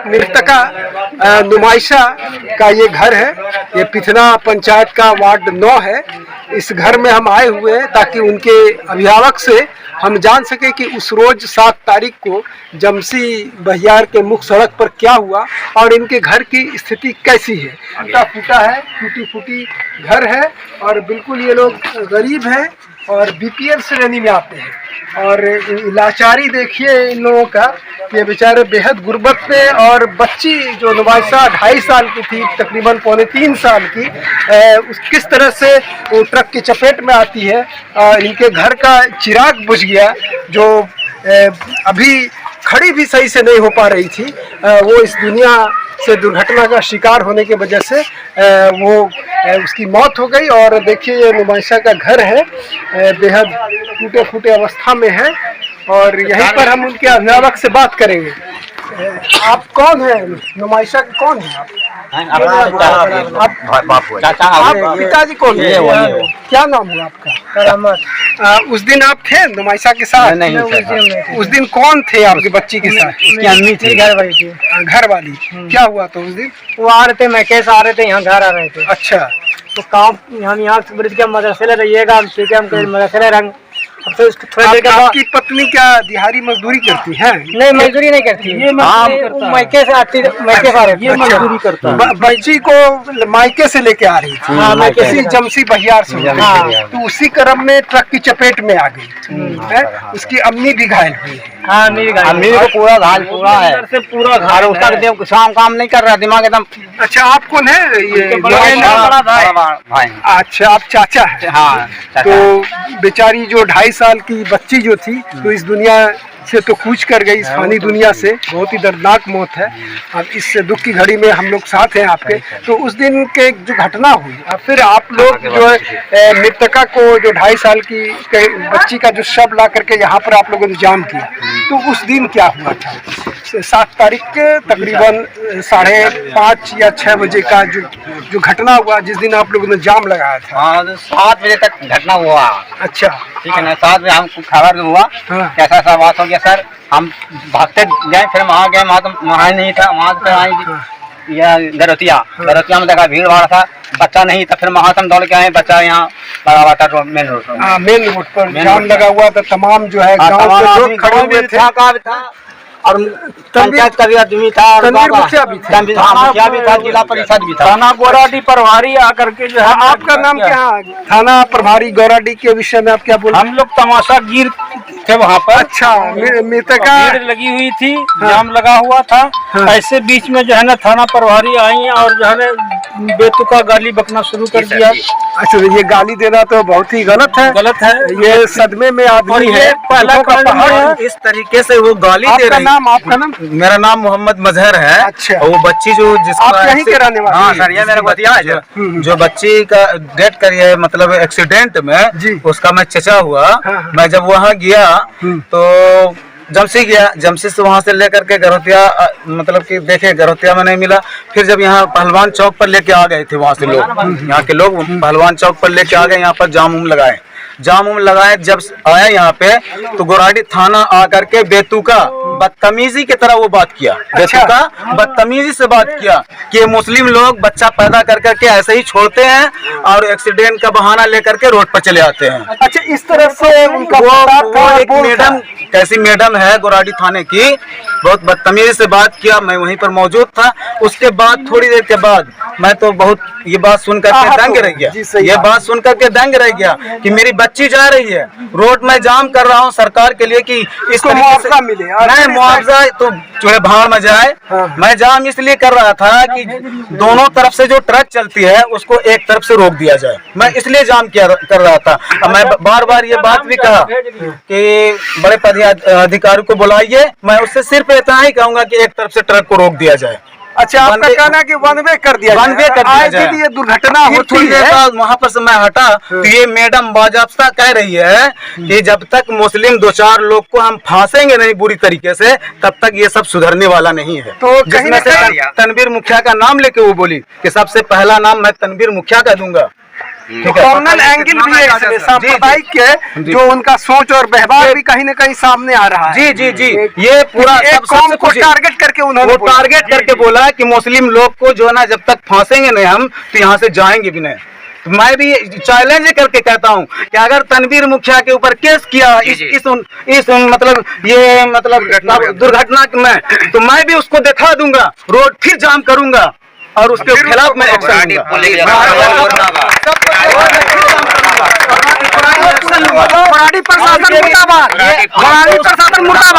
मृतका नुमाइशा का ये घर है। ये पिथना पंचायत का वार्ड 9 है। इस घर में हम आए हुए हैं ताकि उनके अभिभावक से हम जान सके कि उस रोज 7 तारीख को जमसी बहियार के मुख्य सड़क पर क्या हुआ और इनके घर की स्थिति कैसी है। टूटा फूटा है, टूटी फूटी घर है और बिल्कुल ये लोग गरीब हैं और बीपीएल श्रेणी में आते हैं। और लाचारी देखिए इन लोगों का, ये बेचारे बेहद गुर्बत में। और बच्ची जो नुमाइशा 2.5 साल की थी, तकरीबन 2.25 साल की, किस तरह से वो ट्रक की चपेट में आती है। इनके घर का चिराग बुझ गया, जो अभी खड़ी भी सही से नहीं हो पा रही थी। वो इस दुनिया से दुर्घटना का शिकार होने की वजह से उसकी मौत हो गई। और देखिए ये नुमाइशा का घर है, बेहद टूटे फूटे अवस्था में है और यहीं पर हम उनके अभिभावक से बात करेंगे। आप कौन है? नुमाइशा के कौन है आप? आप पिताजी कौन है? क्या नाम हुआ आपका? करामत। उस दिन आप थे नुमाइशा के साथ? नहीं, उस दिन कौन थे आपकी बच्ची के साथ? उसकी अम्मी थी, घर वाली थी। घर वाली। क्या हुआ तो उस दिन? वो आ रहे थे, मैं कैसे आ रहे थे, यहाँ घर आ रहे थे। अच्छा, तो काम हम यहाँ ब्रिज के मदरसे ले रहिएगा, हम ठीक है, हम मदरसे रंग। अब तो इसको थोड़ी देर के बाद आपकी पत्नी क्या दिहाड़ी मजदूरी करती है? नहीं, मजदूरी नहीं करती। ये मायके से आती, मायके से आ रही है, मजदूरी करता है। बच्ची को मायके से लेके आ रही थी। हाँ, मायके से जमसी बहियार से। हाँ, तो उसी क्रम में ट्रक की चपेट में आ गई है। उसकी अम्मी भी घायल हुई है। हाँ, अम्मी को पूरा घायल पूरा है, पूरा घायल। उसका शाम काम नहीं कर रहा, दिमाग एकदम। अच्छा, आप कौन है? ये भाई। अच्छा, आप चाचा है? हाँ। तो बेचारी जो 2.5 साल की बच्ची जो थी, तो इस दुनिया से तो कूच कर गई, इस फानी दुनिया से। बहुत ही दर्दनाक मौत है। अब इस दुख की घड़ी में हम लोग साथ हैं आपके। तो उस दिन के जो घटना हुई, और फिर आप लोग जो है मृतका को, जो 2.5 साल की बच्ची का जो शव ला करके यहाँ पर आप लोगों ने जाम किया, तो उस दिन क्या हुआ था? 7 तारीख के तकरीबन 5:30 या 6 बजे का जो घटना हुआ, जिस दिन आप लोगों ने जाम लगाया था। हाँ, 7 बजे तक घटना हुआ। अच्छा, ठीक है ना। 7 बजे हमको खबर हुआ। हाँ। कैसा सा बात हो गया सर, हम भागते गए, फिर वहाँ गए, वहाँ तो वहाँ नहीं था। वहाँ से आई या गरतिया में देखा भीड़ भाड़ था, बच्चा नहीं था। फिर वहाँ से हम दौड़ के आए, बच्चा यहाँ लगा हुआ था मेन रोड पर जाम लगा हुआ था। तमाम जो है गाँव के लोग खड़े हुए थे और पंचायत का भी आदमी था, मुखिया भी था, जिला परिषद भी था। थाना गोराडी प्रभारी आकर के जो है। आपका नाम क्या? थाना प्रभारी गोराडी के विषय में आप क्या बोल? हम लोग तमाशा गिर थे वहाँ पर। अच्छा, मृतका भीड़ लगी हुई थी, जाम लगा हुआ था। ऐसे बीच में जो है ना थाना प्रभारी आई और जो है ना बेतुका गाली बकना शुरू कर दिया। अच्छा, ये गाली देना तो बहुत ही गलत है। ये सदमे में आदमी है। पहला इस तरीके से वो गाली दे रही। आपका नाम? मेरा नाम मोहम्मद मजहर है। अच्छा, वो बच्ची जो आप यहीं के रहने वाले? हाँ सर, ये मेरा भतीजा है। जो बच्ची का डेथ करी है, मतलब एक्सीडेंट में, उसका मैं चचा हुआ। मैं जब वहाँ गया तो जमसी गया, जमसी से वहाँ से लेकर के गरोतिया, मतलब कि देखे गरोतिया में नहीं मिला। फिर जब यहाँ पहलवान चौक पर लेके आ गए थे, वहाँ से लोग, यहाँ के लोग पहलवान चौक पर लेके आ गए। यहाँ पर जाम लगाए। जब आया यहाँ पे तो गोराडी थाना आकर के बेतुका बदतमीजी की तरह वो बात किया। बेतुका बदतमीजी से बात किया कि मुस्लिम लोग बच्चा पैदा कर करके ऐसे ही छोड़ते हैं और एक्सीडेंट का बहाना लेकर के रोड पर चले आते हैं। अच्छा, इस तरह से उनका वो एक मैडम, कैसी मैडम है गोराडी थाने की, बहुत बदतमीजी से बात किया। मैं वहीं पर मौजूद था। उसके बाद थोड़ी देर के बाद मैं तो बहुत ये बात सुन करके दंग रह गया। ये बात सुन करके दंग रह गया कि मेरी बच्ची जा रही है, रोड में जाम कर रहा हूँ सरकार के लिए कि इस तरीके से मिले। नहीं, मुआवजा तो जो है भाड़ में जाए। मैं जाम इसलिए कर रहा था कि दोनों तरफ से जो ट्रक चलती है उसको एक तरफ से रोक दिया जाए। मैं इसलिए जाम कर रहा था। मैं बार बार ये बात भी कहा कि बड़े अधिकारी को बुलाइए। मैं उससे सिर्फ इतना ही कहूंगा कि एक तरफ से ट्रक को रोक दिया जाए। अच्छा, आपका कहना है कि वन वे कर दिया, वन वे कर दिया जाए। ये दुर्घटना होती है। वहाँ पर से मैं हटा तो ये मैडम बाजाबता कह रही है कि जब तक मुस्लिम 2-4 लोग को हम फांसेंगे नहीं बुरी तरीके से, तब तक ये सब सुधरने वाला नहीं है। तो जिसमें से तनवीर मुखिया का नाम लेके वो बोली कि सबसे पहला नाम मैं तनवीर मुखिया का दूंगा। कॉमनल एंगल भी है इसमें, सांप्रदायिक के जो उनका सोच और व्यवहार भी कहीं न कहीं सामने आ रहा है। जी जी जी, ये पूरा एक कौम को टारगेट करके उन्होंने टारगेट करके बोला कि मुस्लिम लोग को जो है ना, जब तक फांसेंगे नहीं हम तो यहाँ से जाएंगे भी नहीं। तो मैं भी चैलेंज करके कहता हूँ कि अगर तनवीर मुखिया के ऊपर केस किया इस मतलब ये मतलब दुर्घटना में, तो मैं भी उसको दिखा दूंगा, रोड फिर जाम करूंगा और उसके खिलाफ मैं एक्शन लूंगा।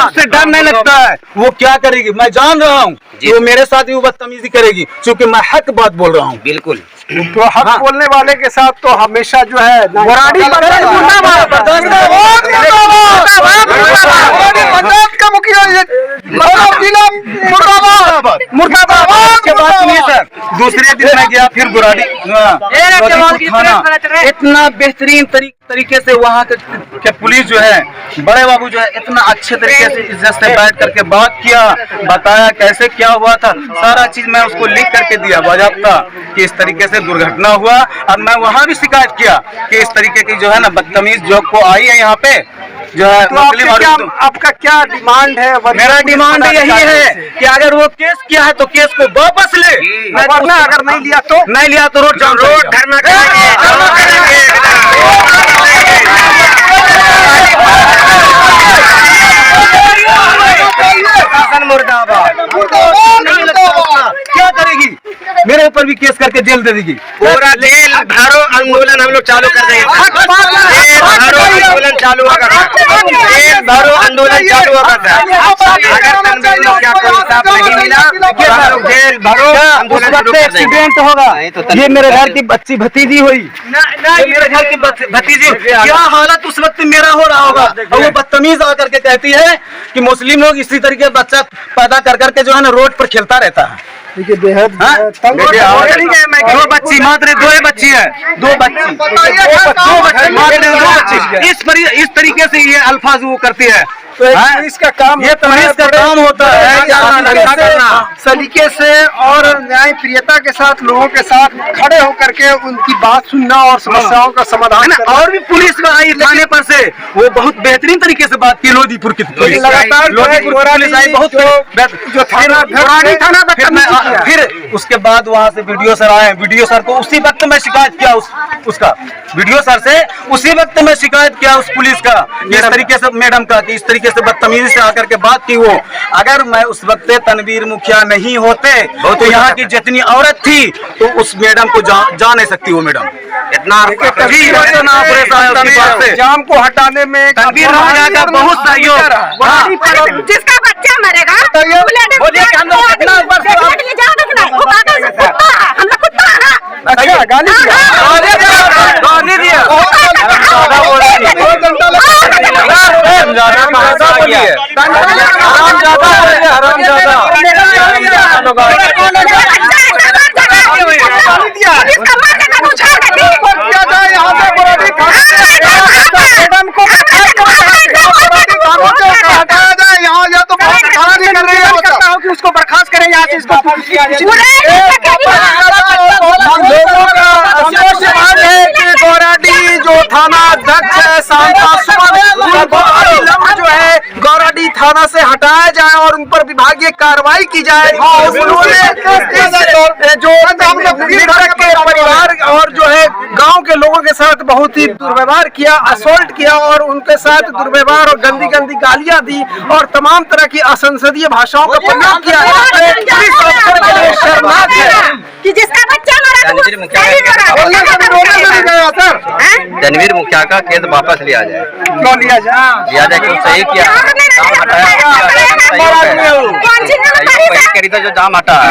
उससे डर नहीं लगता है, वो क्या करेगी मैं जान रहा हूँ, वो मेरे साथ भी बदतमीजी करेगी, क्योंकि मैं हक बात बोल रहा हूँ। बिल्कुल, तो हक बोलने वाले के साथ तो हमेशा जो है दूसरे दिन मैं गया फिर गुराड़ी थाना, इतना बेहतरीन तरीके से वहाँ के पुलिस जो है, बड़े बाबू जो है, इतना अच्छे तरीके से इज्जत से बैठ करके बात किया, बताया कैसे क्या हुआ था, सारा चीज मैं उसको लिख करके दिया बाजाबता कि इस तरीके से दुर्घटना हुआ। और मैं वहाँ भी शिकायत किया कि इस तरीके की जो है ना बदतमीज जो को आई है यहाँ पे जो है। तो आपका क्या डिमांड है? मेरा डिमांड यही है कि अगर वो केस किया है तो केस को वापस ले, वरना अगर नहीं लिया तो रोड जाम, रोड धरना करेंगे। क्या करेगी? मेरे ऊपर भी केस करके जेल दे देगी। पूरा जेल भरो आंदोलन हम लोग चालू कर देंगे। जेल भरो आंदोलन चालू होगा, जेल भरो आंदोलन चालू होगा। अगर तनवीर मुखिया को इंसाफ नहीं मिला तो हम लोग जेल भरो आंदोलन शुरू कर देंगे। एक्सीडेंट होगा, ये मेरे घर की बच्ची भतीजी हुई, मेरे घर की भतीजी, क्या हालत उस वक्त मेरा हो रहा होगा। और वो बदतमीज आकर के कहती है कि मुस्लिम लोग इसी तरीके बच्चा पैदा कर करके जो है ना रोड पर खेलता रहता है। बेहद दो बच्ची, मात्र 2 बच्ची है, 2 बच्ची, इस तरीके से ये अल्फाज वो करती है। तो पुलिस का काम, ये पुलिस का काम होता है सलीके से और न्याय प्रियता के साथ लोगों के साथ खड़े होकर के उनकी बात सुनना और समस्याओं का समाधान करना। और भी पुलिस में आई थाने पर से वो बहुत बेहतरीन तरीके से बात की। लोधीपुर की पुलिस लगातार पुलिस आई, बहुत जो थाना फिर उसके बाद वहाँ से वीडियो सर आए, वीडियो सर को उसी वक्त मैं शिकायत किया उसका वीडियो सर से उसी वक्त मैं शिकायत किया उस पुलिस का इस तरीके से मैडम का कि इस तरीके से बदतमीजी से आकर के बात की। वो अगर मैं उस वक्त तनवीर मुखिया नहीं होते तो यहाँ की जितनी औरत थी तो उस मैडम को जा नहीं सकती। वो मैडम इतना जाम को हटाने में तनवीर मुखिया का बहुत सहयोग। जिसका बच्चा मरेगा बोलिए कि हम लोग अच्छा गाली दिया उसको बर्खास्त करें यहाँ से, इसको गौराडी जो थाना अध्यक्ष है शांता सुमन जो है गौराडी थाना से हटाया जाए और उन पर विभागीय कार्रवाई की जाए। उन्होंने जो मृतक के परिवार और जो है गांव के लोगों के साथ बहुत ही दुर्व्यवहार किया, असोल्ट किया और उनके साथ दुर्व्यवहार और गंदी गंदी गालियां दी और तमाम तरह की असंसदीय भाषाओं का प्रयोग किया। पुलिस अफसर के लिए शर्मनाक है कि जिसका बच्चा तनवीर मुखिया का केस वापस लिया जाए। क्यों लिया जाए? क्यों सही किया, करी था जो जाम हटा है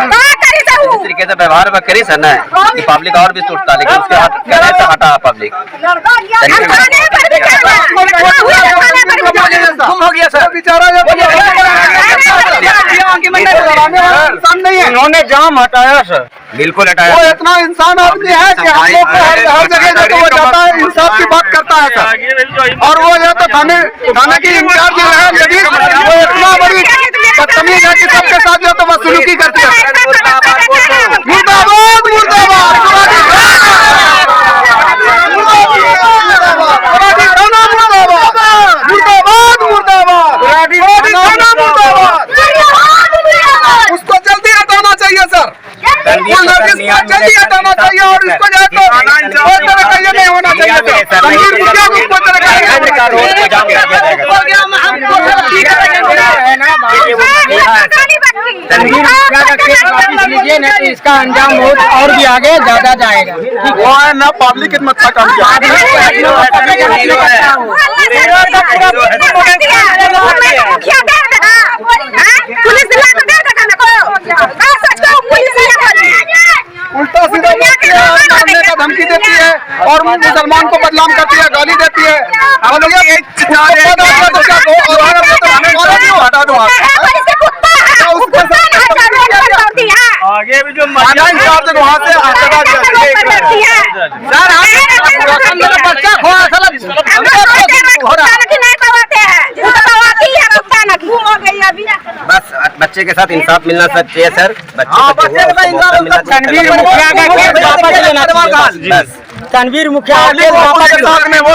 इस तरीके से व्यवहार में करी सर ना कि पब्लिक और भी टूटता, लेकिन उसके हाथ से हटा पब्लिक हो गया सर बेचारा नहीं है। इन्होंने जाम हटाया सर। बिल्कुल हटाया। वो इतना इंसान आदमी है कि हम लोग को हर जगह जाके वो जाता है, इंसाफ की बात करता है सर। और वो जो तो थाने की इंचार्ज जो है लेडीज, वो इतना बड़ी बदतमीज है कि सबके साथ जो तो बदसलूकी करती है। मुर्दाबाद मुर्दाबाद उसको जल्दी हटाना चाहिए सर, जल्दी हटाना चाहिए। और इसको जो है तो कोई तरह का ये नहीं होना चाहिए सर। तनवीर मुखिया को कोई तरह का तनवीर मुखिया का केस वापस लीजिए, नहीं तो इसका अंजाम बहुत और भी आगे ज्यादा जाएगा। वो है ना पब्लिक खिदमत का काम किया। उल्टा सीधा मारने का धमकी देती है और मुसलमान को बदनाम करती है, गाली देती है। हटा दो आगे भी जो वहाँ से हटा दिया। बस बच्चे के साथ इंसाफ मिलना चाहिए सर। तनवीर मुखिया का केस वापस लेना चाहिए। बस तनवीर मुखिया के साथ में वो